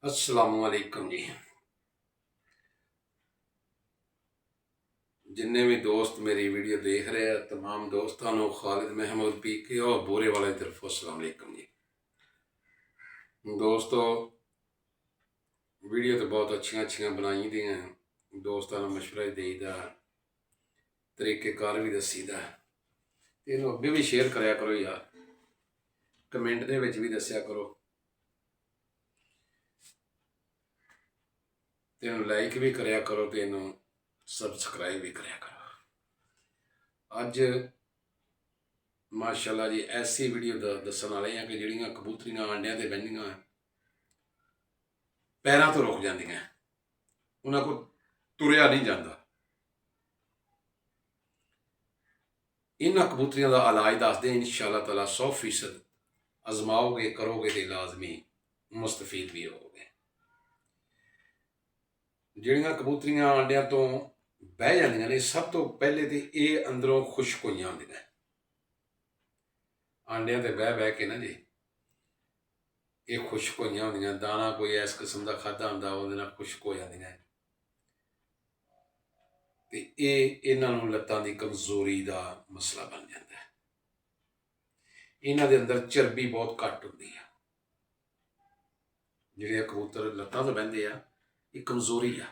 असलामुअलैकुम जी। जिन्ने भी दोस्त मेरी वीडियो देख रहे हैं तमाम दोस्तों को खालिद महमूद पी के और बोरे वाले तरफ अस्सलाम वालेकुम जी। दोस्तों वीडियो तो बहुत अच्छी बनाई दी हैं, दोस्तों को मशवरा देईदा, तरीक़ेकार भी दसीदा, इन्हूं अगे भी शेयर कराया करो यार, कमेंट दे विच भी दस्या करो, इन्हूं लाइक भी कराया करो, तो इन्हूं सबसक्राइब भी कराया करो। अज माशाअल्लाह जी ऐसी वीडियो दसन वाले हैं कि जिहड़ियां कबूतरियां आंडियां ते बहनियां पैरों तो रुक जांदियां, उन्हां कोल तुरिया नहीं जाता। इन्हां कबूतरियां का इलाज दसदे इंशाअल्लाह ताला 100% आजमाओगे करोगे तो लाजमी मुस्तफीद भी होगे। जिहड़ियां कबूतरियां आंडियां तो बह जांदियां ने, सब तो पहले तो ये अंदरों खुश्क होईयां होंदियां, आंडियां ते बह बह के ना जी ये खुश्क होईयां होंदियां, दाना कोई इस किस्म का खाधा हुंदा उहदे नाल खुश्क हो जांदियां ते ये इन्हां नूं लत्तां दी कमजोरी का मसला बन जाता है। इन्हां दे अंदर चर्बी बहुत घट हुंदी है। जिहड़े कबूतर लत्तां तो बहिंदे आ ये कमजोरी आ,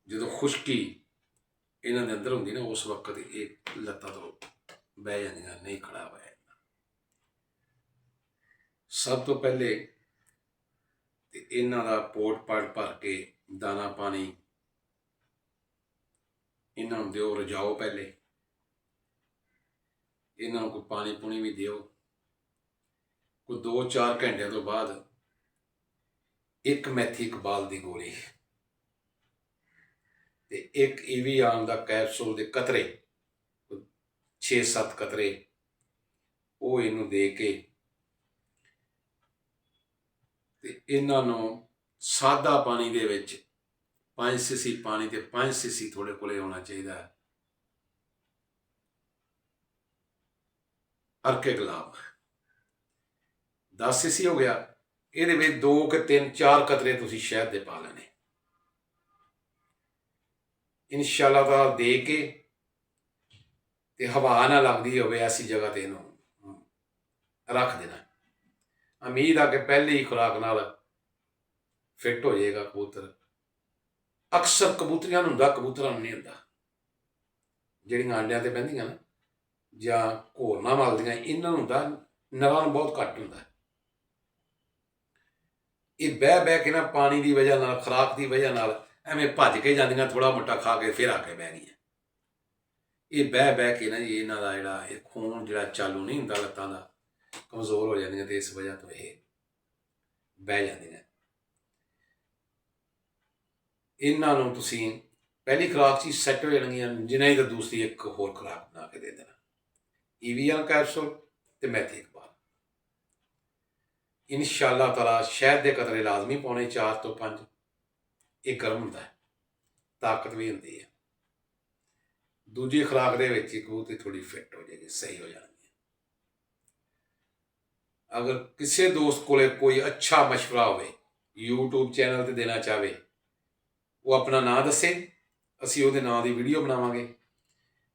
जदों खुश्की इन्हां दे अंदर हुंदी ना उस वक्त ये लत्तां तो बह जांदियां, नहीं खड़ा होया। सब तो पहले इन्हां दा पोट पाट भर के दाना पानी इन्हां नूं दिओ, रजाओ, पहले इन्हां नूं कोई पानी पुनी भी दिओ, कोई 2-4 घंटे तो बाद एक मैथी इकबाल की गोली ते एक EVIAN का कैप्सूल के कतरे 6-7 कतरे वो इनू दे के इन्हां नूं सादा पानी दे विच 5 सीसी पानी ते 5 सीसी थोड़े कोले होना चाहिए अर्के गुलाब, 10 सीसी हो गया। ये 2 के 3-4 कतरे तुसीं शहद दे पा लेने इंशाअल्लाह ताला, दे के ते हवा ना लगदी होवे ऐसी जगह ते इनू रख देना। उम्मीद आ कि पहली ही खुराक नाल फिट हो जाएगा कबूतर। अक्सर कबूतरियां नूं हुंदा, कबूतरां नूं नहीं हुंदा। जिहड़ियां आंडियां ते बहिंदियां ना जां घोरना मलदियां, इन्हां नूं हुंदा, नरां नूं बहुत घट हुंदा। ये बह बह के ना पानी की वजह नाल, खुराक की वजह नाल एवें भज के जांदियां, थोड़ा मोटा खा के फिर आके बह गईयां। ये बह बह के ना जी इन्हां दा जिहड़ा खून जिहड़ा चालू नहीं हुंदा लत्तां दा, कमजोर हो जांदियां ते इस वजह तो ये बह जांदियां। इन्हां नूं तुसीं पहली खुराक च सैट हो जाणगियां, जिन्हें तो दूसरी एक होर खुराक बना के दे देना, EVIAN कैप्सूल ते मैथी इकबाल। इंशाअल्लाह ताला शहद के कतरे लाजमी पाने 4 तो 5। ये गर्म हुंदा है, ताकत भी हुंदी है। दूजी खुराक दे विच कबूतरी थोड़ी फिट हो जाएगी, सही हो जाएगी। अगर किसी दोस्त को कोई अच्छा मशवरा हो यूट्यूब चैनल ते देना चाहे, वो अपना नाम दसे, असीं उहदे नाम की वीडियो बनावांगे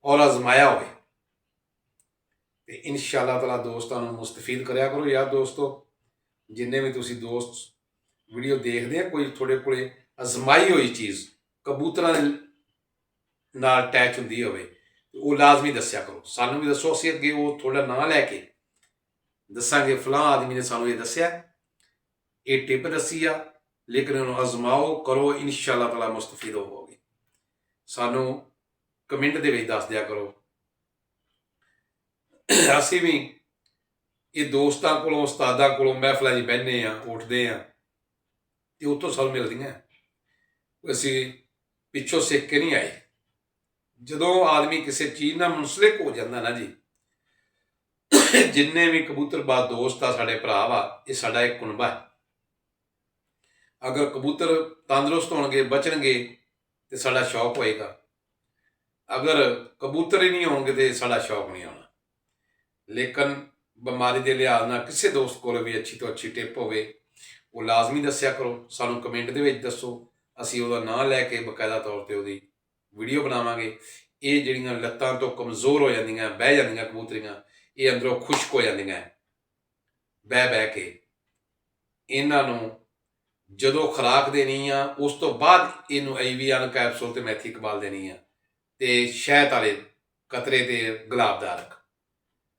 और आजमाया हो इंशाअल्लाह ताला दोस्तों को मुस्तफीद करया करो। यार दोस्तों जिन्ने भी तुसीं दोस्त वीडियो देखते हैं, कोई थोड़े को आजमाई हुई चीज़ कबूतरां नाल अटैच हुंदी होवे वो लाजमी दस्या करो, सानू भी दसो, असीं अगे वो थोड़ा नाम लैके दसांगे फलां आदमी ने सानू ये दस्या, ये टिप दसी आ, लेकिन उन्होंने आजमाओ करो, इंशाअल्लाह ताला मुस्तफीद होवोगे। सानू कमेंट दे विच दस दिया करो। असीं भी ये दोस्तों को उस्तादा को महफिलों च बहने उठते हैं तो उत्तों सानू मिलदियां, असीं पिछों सिख के नहीं आए। जदों आदमी किसी चीज़ नाल मुंसलिक हो जाता ना जी, जिन्ने भी कबूतरबाज दोस्त आ साडे भरा वा, ये साडा एक कुनबा है। अगर कबूतर तंदुरुस्त होणगे बचणगे तो साडा शौक होएगा, अगर कबूतर ही नहीं होणगे तो साडा शौक नहीं होना। लेकिन ਬਿਮਾਰੀ ਦੇ ਲਿਹਾਜ਼ ਨਾਲ ਕਿਸੇ ਦੋਸਤ ਕੋਲ ਵੀ ਅੱਛੀ ਤੋਂ ਅੱਛੀ ਟਿਪ ਹੋਵੇ ਉਹ ਲਾਜ਼ਮੀ ਦੱਸਿਆ ਕਰੋ, ਸਾਨੂੰ ਕਮੈਂਟ ਦੇ ਵਿੱਚ ਦੱਸੋ। ਅਸੀਂ ਉਹਦਾ ਨਾਂ ਲੈ ਕੇ ਬਕਾਇਦਾ ਤੌਰ 'ਤੇ ਉਹਦੀ ਵੀਡੀਓ ਬਣਾਵਾਂਗੇ। ਇਹ ਜਿਹੜੀਆਂ ਲੱਤਾਂ ਤੋਂ ਕਮਜ਼ੋਰ ਹੋ ਜਾਂਦੀਆਂ, ਬਹਿ ਜਾਂਦੀਆਂ ਕਬੂਤਰੀਆਂ, ਇਹ ਅੰਦਰੋਂ ਖੁਸ਼ਕ ਹੋ ਜਾਂਦੀਆਂ ਬਹਿ ਬਹਿ ਕੇ, ਇਹਨਾਂ ਨੂੰ ਜਦੋਂ ਖੁਰਾਕ ਦੇਣੀ ਆ ਉਸ ਤੋਂ ਬਾਅਦ ਇਹਨੂੰ AVN ਕੈਪਸੂਲ ਤੇ ਮੈਥੀ ਕਬਾਲ ਦੇਣੀ ਆ, ਤੇ ਸ਼ਹਿਦ ਵਾਲੇ ਕਤਰੇ ਤੇ ਗੁਲਾਬ ਦਾ ਅਰਕ।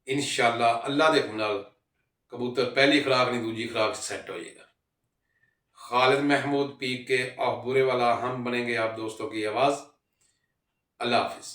ਇਨਸ਼ਾਅੱਲਾ ਅੱਲਾ ਦੇ ਹੁਕਮ ਨਾਲ कबूतर पहली खुराक नहीं दूजी खुराक सेट हो जाएगा। खालिद महमूद पी के और बुरे वाला हम बनेंगे आप दोस्तों की आवाज़। अल्लाह हाफिज़।